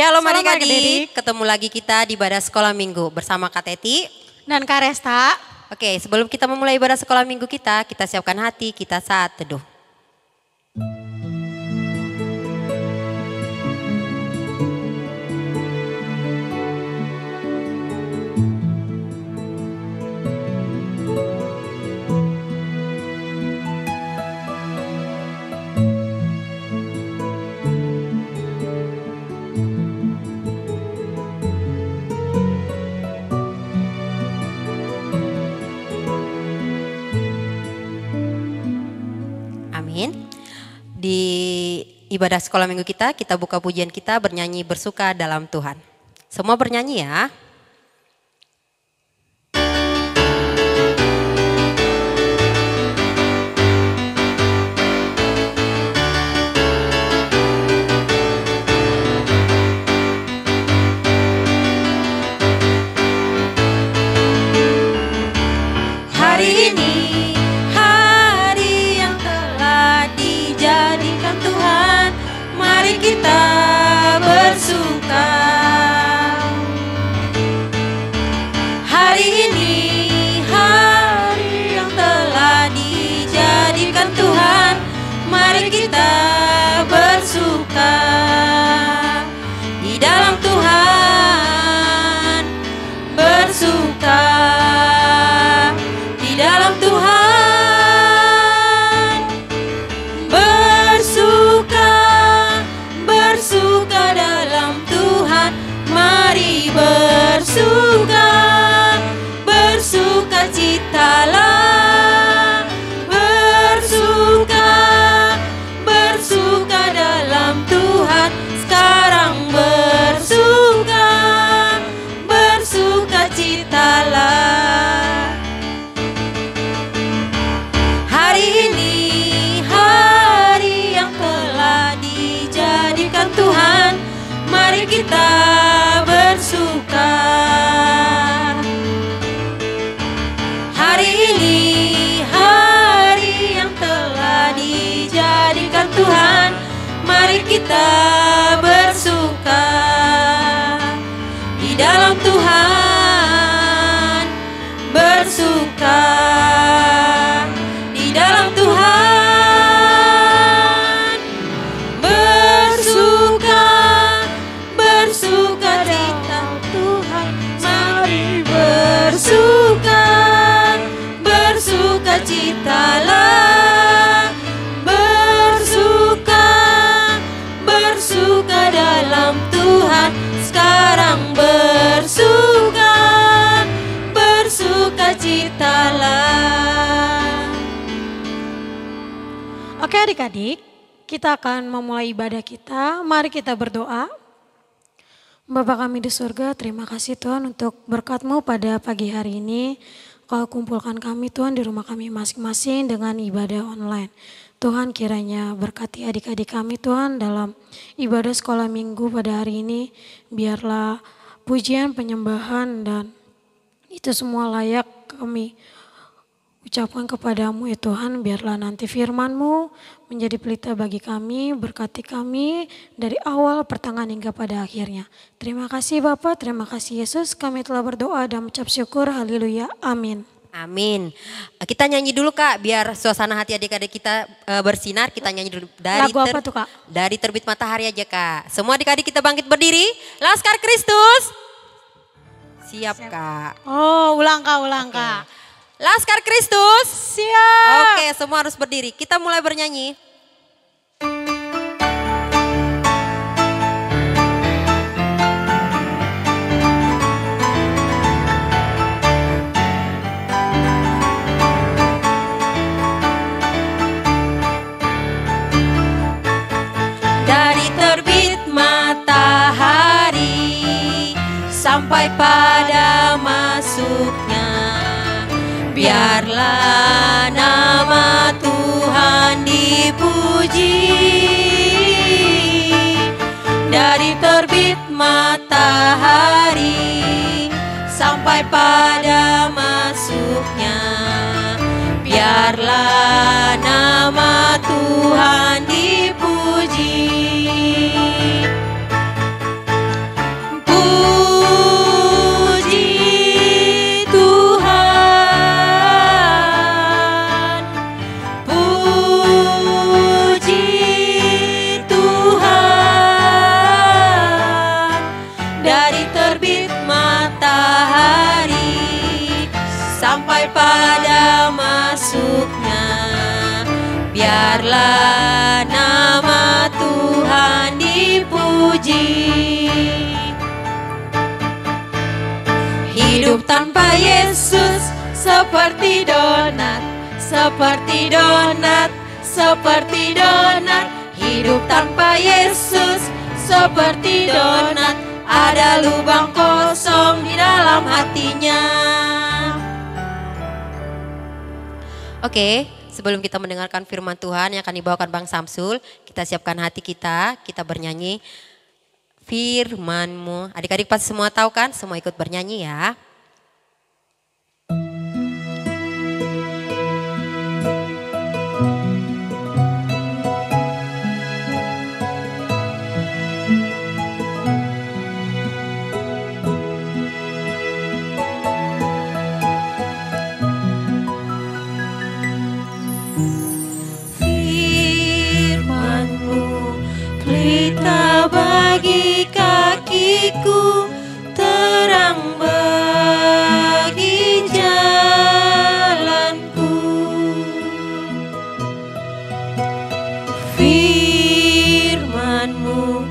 Shalom Shalom adik-adik, adik-adik. ketemu lagi kita di ibadah sekolah minggu bersama Kak Teti. Dan Kak Resta. Oke, sebelum kita memulai ibadah sekolah minggu kita siapkan hati, kita saat teduh. Amin. Di ibadah sekolah minggu kita buka pujian kita bernyanyi bersuka dalam Tuhan. Semua bernyanyi ya. Hari ini hari yang telah dijadikan Tuhan, mari kita bersuka. Hari ini hari yang telah dijadikan Tuhan, mari kita bersuka di dalam Tuhan, bersuka di dalam Tuhan, bersuka, bersuka dalam Tuhan, mari bersuka, bersuka citalah, bersuka, bersuka dalam Tuhan, sekarang bersuka, bersuka citalah. Hari ini hari yang telah dijadikan Tuhan, mari kita bersuka. Hari ini hari yang telah dijadikan Tuhan, mari kita bersuka di dalam Tuhan, bersuka di dalam Tuhan, bersuka, bersuka di dalam Tuhan, mari bersuka, bersuka citalah, bersuka, bersuka dalam Tuhan, sekarang bersuka, bersuka citalah. Oke adik-adik, kita akan memulai ibadah kita. Mari kita berdoa. Bapa kami di surga, terima kasih Tuhan untuk berkat-Mu pada pagi hari ini. Kau kumpulkan kami Tuhan di rumah kami masing-masing dengan ibadah online. Tuhan kiranya berkati adik-adik kami Tuhan dalam ibadah sekolah minggu pada hari ini. Biarlah pujian, penyembahan dan itu semua layak kami ucapkan kepadamu ya Tuhan. Biarlah nanti firman-Mu menjadi pelita bagi kami, berkati kami dari awal, pertengahan hingga pada akhirnya. Terima kasih Bapak, terima kasih Yesus. Kami telah berdoa dan mengucap syukur. Haleluya. Amin. Amin. Kita nyanyi dulu Kak, biar suasana hati adik-adik kita bersinar. Kita nyanyi dulu dari Lagu apa tuh Kak? Dari Terbit Matahari aja Kak. Semua adik-adik kita bangkit berdiri. Laskar Kristus. Siap Kak. Oh, ulang Kak. Laskar Kristus. Siap. Oke, semua harus berdiri. Kita mulai bernyanyi. Dari terbit matahari sampai pada masuknya, biarlah nama Tuhan dipuji. Dari terbit matahari sampai pada masuknya, biarlah nama Tuhan dipuji. dari terbit matahari sampai pada masuknya. Biarlah nama Tuhan dipuji. Hidup tanpa Yesus seperti donat, seperti donat, seperti donat. Hidup tanpa Yesus seperti donat, ada lubang kosong di dalam hatinya. Oke, sebelum kita mendengarkan firman Tuhan yang akan dibawakan Bang Samsul, kita siapkan hati kita bernyanyi firman-Mu. Adik-adik pasti semua tahu kan? Semua ikut bernyanyi ya. Pelita bagi kakiku, terang bagi jalanku. Firman-Mu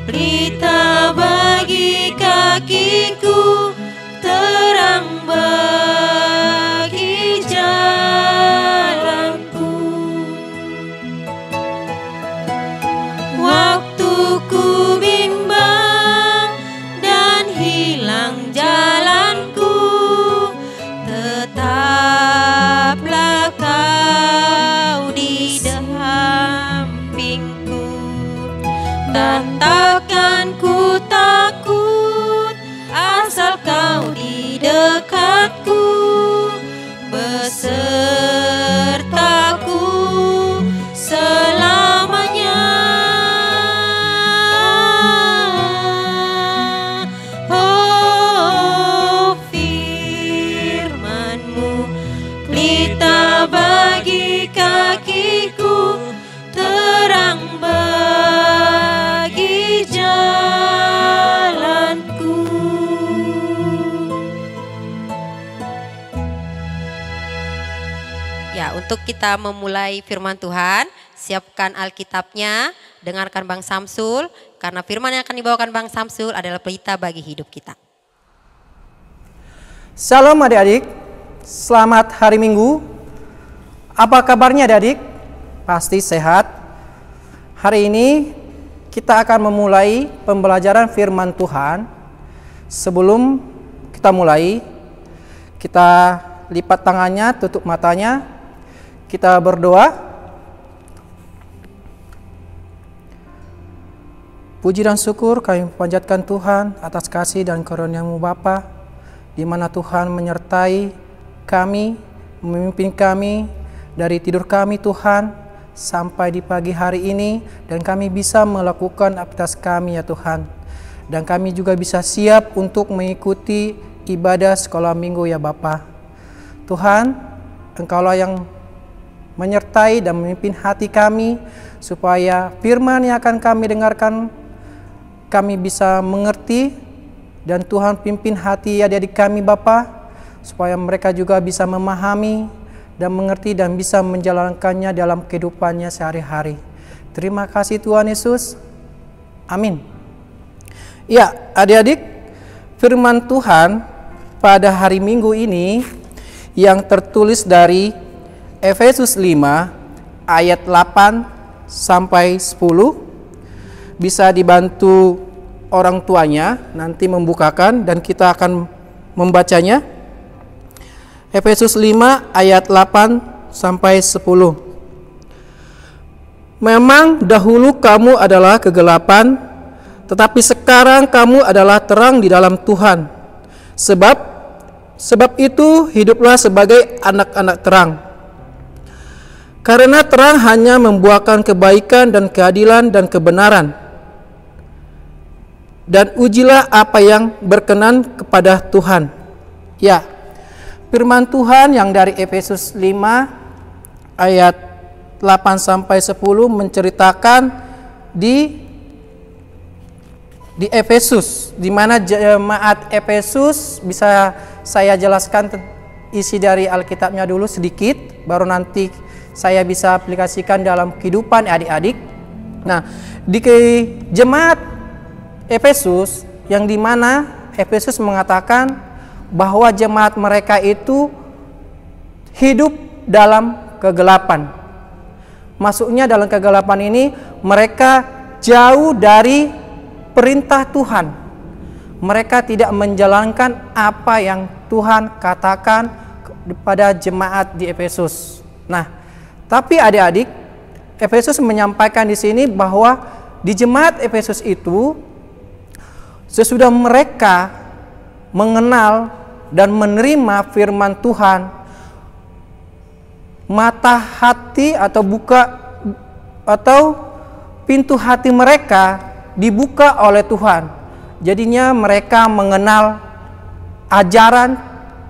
pelita bagi kakiku, terang bagi jalanku. Waktu ku bimbang dan hilang jalanku, tetaplah Kau di sampingku. Dan takkan ku takut asal Kau di dekatku, besertaku selamanya. Bagi kakiku, terang bagi jalanku. Ya, untuk kita memulai firman Tuhan, siapkan Alkitabnya, dengarkan Bang Samsul, karena firman yang akan dibawakan Bang Samsul adalah pelita bagi hidup kita. Shalom adik-adik, selamat hari Minggu. Apa kabarnya adik-adik? Pasti sehat. Hari ini kita akan memulai pembelajaran firman Tuhan. Sebelum kita mulai, kita lipat tangannya, tutup matanya, kita berdoa. Puji dan syukur kami panjatkan Tuhan atas kasih dan karunia-Mu Bapa, di mana Tuhan menyertai kami, memimpin kami dari tidur kami Tuhan sampai di pagi hari ini, dan kami bisa melakukan aktivitas kami ya Tuhan, dan kami juga bisa siap untuk mengikuti ibadah sekolah minggu ya Bapa. Tuhan, Engkaulah yang menyertai dan memimpin hati kami supaya firman yang akan kami dengarkan kami bisa mengerti, dan Tuhan pimpin hati adik-adik kami Bapa supaya mereka juga bisa memahami dan mengerti dan bisa menjalankannya dalam kehidupannya sehari-hari. Terima kasih Tuhan Yesus. Amin. Ya, adik-adik, firman Tuhan pada hari Minggu ini yang tertulis dari Efesus 5 ayat 8 sampai 10. Bisa dibantu orang tuanya nanti membukakan dan kita akan membacanya. Efesus 5 ayat 8 sampai 10. Memang dahulu kamu adalah kegelapan, tetapi sekarang kamu adalah terang di dalam Tuhan. Sebab itu hiduplah sebagai anak-anak terang. Karena terang hanya membuahkan kebaikan dan keadilan dan kebenaran. Dan ujilah apa yang berkenan kepada Tuhan. Ya, firman Tuhan yang dari Efesus 5 ayat 8 sampai 10 menceritakan di di Efesus, di mana jemaat Efesus, bisa saya jelaskan isi dari Alkitabnya dulu sedikit, baru nanti saya bisa aplikasikan dalam kehidupan adik-adik. Nah, di jemaat Efesus, yang di mana Efesus mengatakan bahwa jemaat mereka itu hidup dalam kegelapan. Masuknya dalam kegelapan ini, mereka jauh dari perintah Tuhan. Mereka tidak menjalankan apa yang Tuhan katakan kepada jemaat di Efesus. Nah, tapi adik-adik, Efesus menyampaikan di sini bahwa di jemaat Efesus itu, sesudah mereka mengenal dan menerima firman Tuhan, mata hati atau pintu hati mereka dibuka oleh Tuhan. Jadinya mereka mengenal ajaran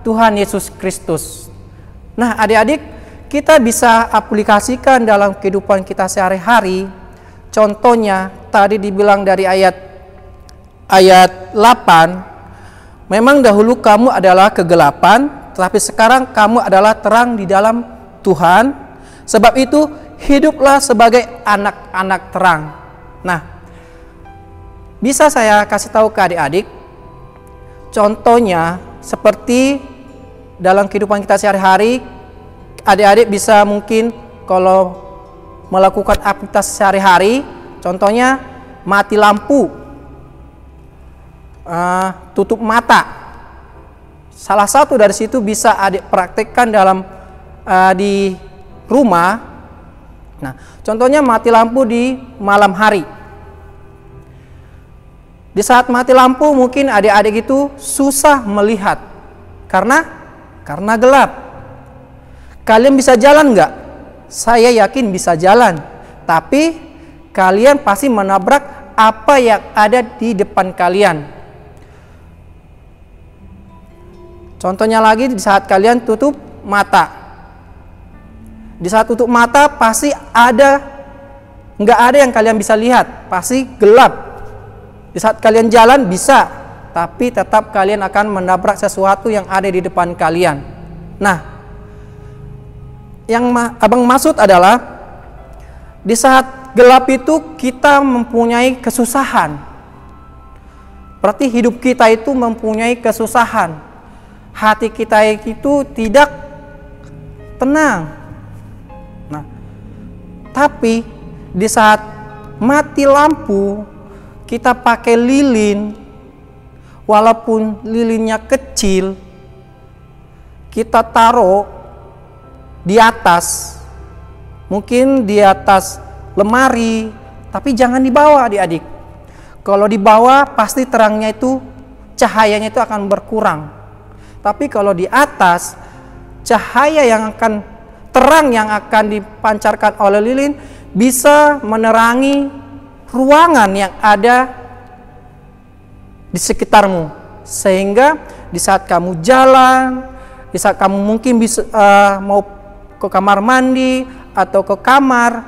Tuhan Yesus Kristus. Nah, adik-adik, kita bisa aplikasikan dalam kehidupan kita sehari-hari. Contohnya tadi dibilang dari ayat 8, memang dahulu kamu adalah kegelapan, tetapi sekarang kamu adalah terang di dalam Tuhan. Sebab itu hiduplah sebagai anak-anak terang. Nah, bisa saya kasih tahu ke adik-adik, contohnya seperti dalam kehidupan kita sehari-hari, adik-adik bisa mungkin kalau melakukan aktivitas sehari-hari, contohnya mati lampu, tutup mata. Salah satu dari situ bisa adik praktekkan dalam di rumah. Nah, contohnya mati lampu di malam hari. Di saat mati lampu mungkin adik-adik itu susah melihat karena gelap. Kalian bisa jalan nggak? Saya yakin bisa jalan, tapi kalian pasti menabrak apa yang ada di depan kalian. Contohnya lagi, di saat kalian tutup mata. Di saat tutup mata pasti nggak ada yang kalian bisa lihat, pasti gelap. Di saat kalian jalan bisa, tapi tetap kalian akan menabrak sesuatu yang ada di depan kalian. Nah, yang abang maksud adalah di saat gelap itu kita mempunyai kesusahan. Berarti hidup kita itu mempunyai kesusahan. Hati kita itu tidak tenang. Nah, tapi di saat mati lampu, kita pakai lilin, walaupun lilinnya kecil, kita taruh di atas, mungkin di atas lemari, tapi jangan di bawah adik-adik. Kalau di bawah pasti terangnya itu, cahayanya itu akan berkurang. Tapi kalau di atas, cahaya yang akan, terang yang akan dipancarkan oleh lilin bisa menerangi ruangan yang ada di sekitarmu, sehingga di saat kamu jalan, di saat kamu mungkin bisa mau ke kamar mandi atau ke kamar,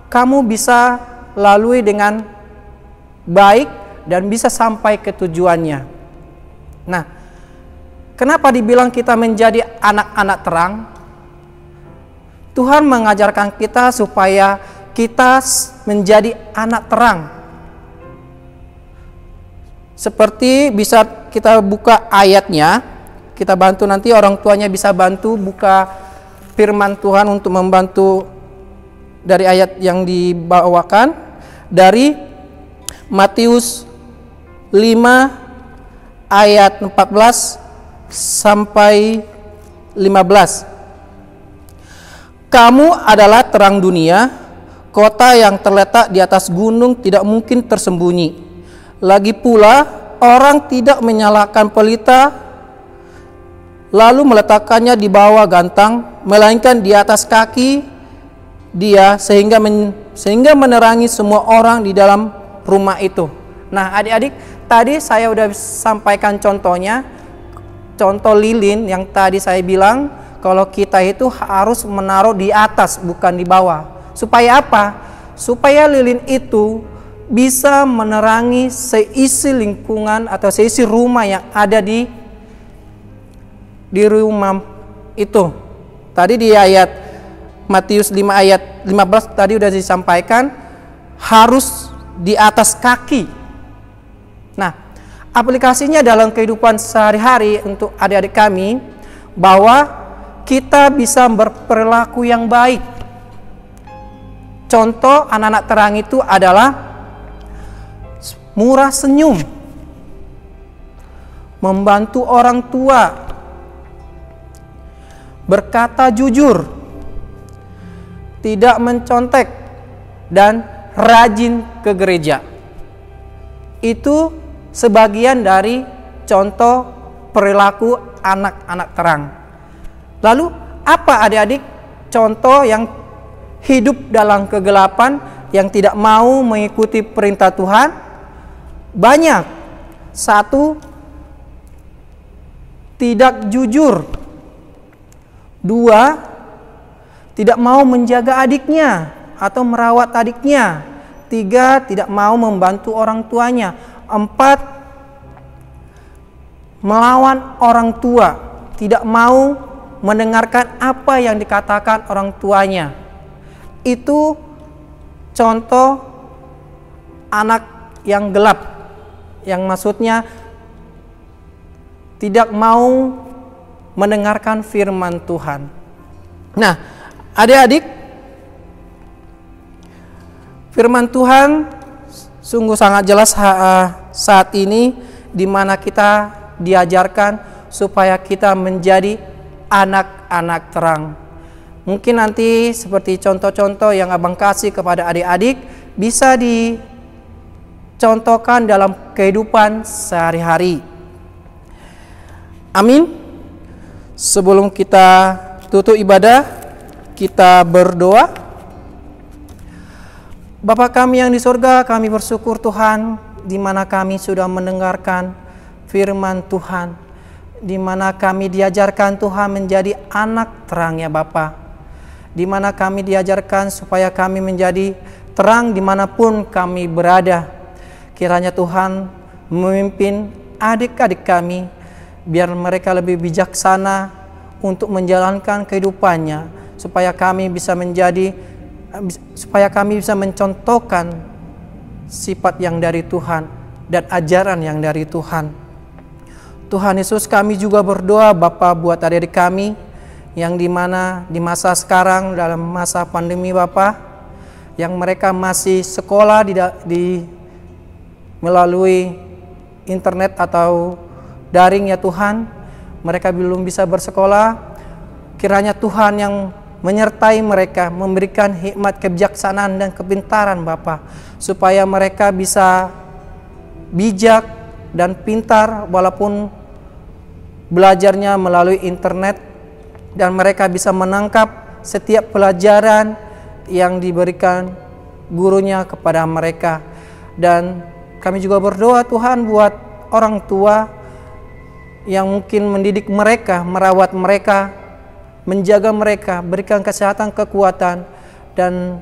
kamu bisa lalui dengan baik dan bisa sampai ke tujuannya. Nah, kenapa dibilang kita menjadi anak-anak terang? Tuhan mengajarkan kita supaya kita menjadi anak terang. Seperti bisa kita buka ayatnya, kita bantu nanti orang tuanya bisa bantu buka firman Tuhan untuk membantu dari ayat yang dibawakan dari Matius 5 ayat 14 sampai 15. Kamu adalah terang dunia. Kota yang terletak di atas gunung tidak mungkin tersembunyi. Lagi pula, orang tidak menyalakan pelita lalu meletakkannya di bawah gantang, melainkan di atas kaki dia sehingga menerangi semua orang di dalam rumah itu. Nah, adik-adik, tadi saya udah sampaikan contohnya, contoh lilin yang tadi saya bilang, kalau kita itu harus menaruh di atas bukan di bawah. Supaya apa? Supaya lilin itu bisa menerangi seisi lingkungan atau seisi rumah yang ada di rumah itu. Tadi di ayat Matius 5 ayat 15 tadi sudah disampaikan harus di atas kaki. Nah, aplikasinya dalam kehidupan sehari-hari untuk adik-adik kami bahwa kita bisa berperilaku yang baik. Contoh anak-anak terang itu adalah murah senyum, membantu orang tua, berkata jujur, tidak mencontek, dan rajin ke gereja. Itu sebagian dari contoh perilaku anak-anak terang. Lalu apa adik-adik contoh yang hidup dalam kegelapan yang tidak mau mengikuti perintah Tuhan? Banyak. 1, tidak jujur. 2, tidak mau menjaga adiknya atau merawat adiknya. 3, tidak mau membantu orang tuanya. 4, melawan orang tua, tidak mau mendengarkan apa yang dikatakan orang tuanya. Itu contoh anak yang gelap, yang maksudnya tidak mau mendengarkan firman Tuhan. Nah, adik-adik, firman Tuhan sungguh sangat jelas saat ini di mana kita diajarkan supaya kita menjadi anak-anak terang. Mungkin nanti seperti contoh-contoh yang abang kasih kepada adik-adik bisa dicontohkan dalam kehidupan sehari-hari. Amin. Sebelum kita tutup ibadah, kita berdoa. Bapa kami yang di surga, kami bersyukur Tuhan di mana kami sudah mendengarkan firman Tuhan, di mana kami diajarkan Tuhan menjadi anak terang ya Bapa, di mana kami diajarkan supaya kami menjadi terang dimanapun kami berada. Kiranya Tuhan memimpin adik-adik kami biar mereka lebih bijaksana untuk menjalankan kehidupannya, supaya kami bisa mencontohkan sifat yang dari Tuhan dan ajaran yang dari Tuhan. Tuhan Yesus, kami juga berdoa Bapa buat adik-adik kami yang dimana di masa sekarang dalam masa pandemi Bapa, yang mereka masih sekolah melalui internet atau daring ya Tuhan, mereka belum bisa bersekolah. Kiranya Tuhan yang menyertai mereka, memberikan hikmat kebijaksanaan dan kepintaran Bapa, supaya mereka bisa bijak dan pintar walaupun belajarnya melalui internet, dan mereka bisa menangkap setiap pelajaran yang diberikan gurunya kepada mereka. Dan kami juga berdoa Tuhan buat orang tua yang mungkin mendidik mereka, merawat mereka, menjaga mereka, berikan kesehatan, kekuatan, dan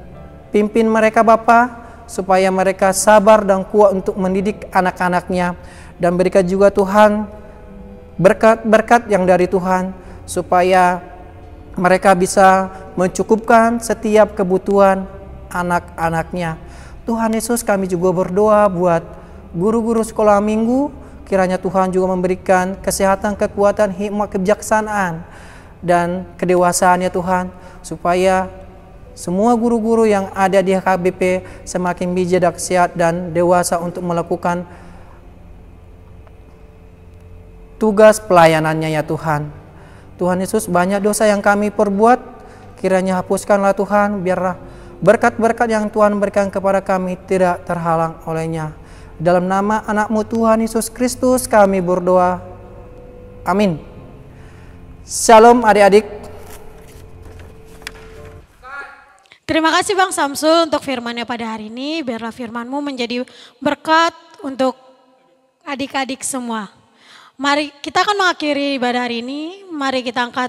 pimpin mereka Bapa, supaya mereka sabar dan kuat untuk mendidik anak-anaknya. Dan berikan juga Tuhan berkat-berkat yang dari Tuhan, supaya mereka bisa mencukupkan setiap kebutuhan anak-anaknya. Tuhan Yesus, kami juga berdoa buat guru-guru sekolah minggu. Kiranya Tuhan juga memberikan kesehatan, kekuatan, hikmat, kebijaksanaan, dan kedewasaan ya Tuhan, supaya semua guru-guru yang ada di HKBP semakin bijak, sehat, dan dewasa untuk melakukan tugas pelayanannya ya Tuhan. Tuhan Yesus, banyak dosa yang kami perbuat, kiranya hapuskanlah Tuhan, biarlah berkat-berkat yang Tuhan berikan kepada kami tidak terhalang olehnya. Dalam nama anak-Mu Tuhan Yesus Kristus kami berdoa. Amin. Shalom adik-adik. Terima kasih Bang Samsul untuk firman-Nya pada hari ini. Biarlah firman-Mu menjadi berkat untuk adik-adik semua. Mari kita akan mengakhiri ibadah hari ini. Mari kita angkat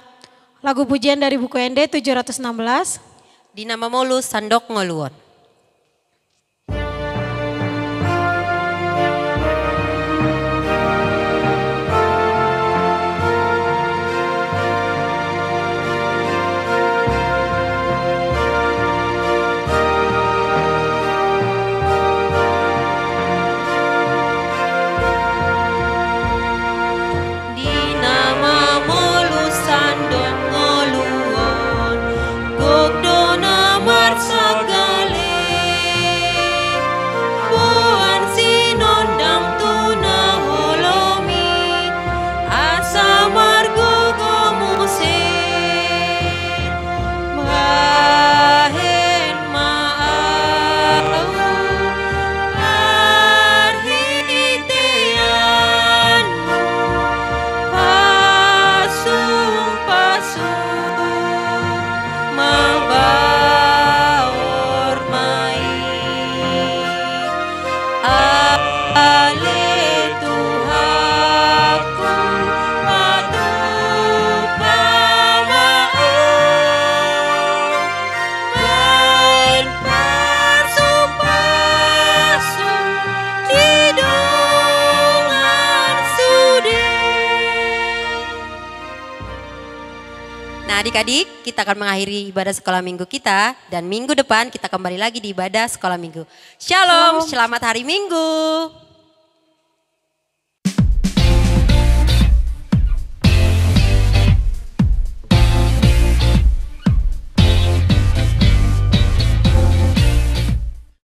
lagu pujian dari buku ND 716. Di nama Molus Sandok Ngoluon. Nah adik-adik, kita akan mengakhiri ibadah sekolah minggu kita. Dan minggu depan kita kembali lagi di ibadah sekolah minggu. Shalom, selamat hari minggu.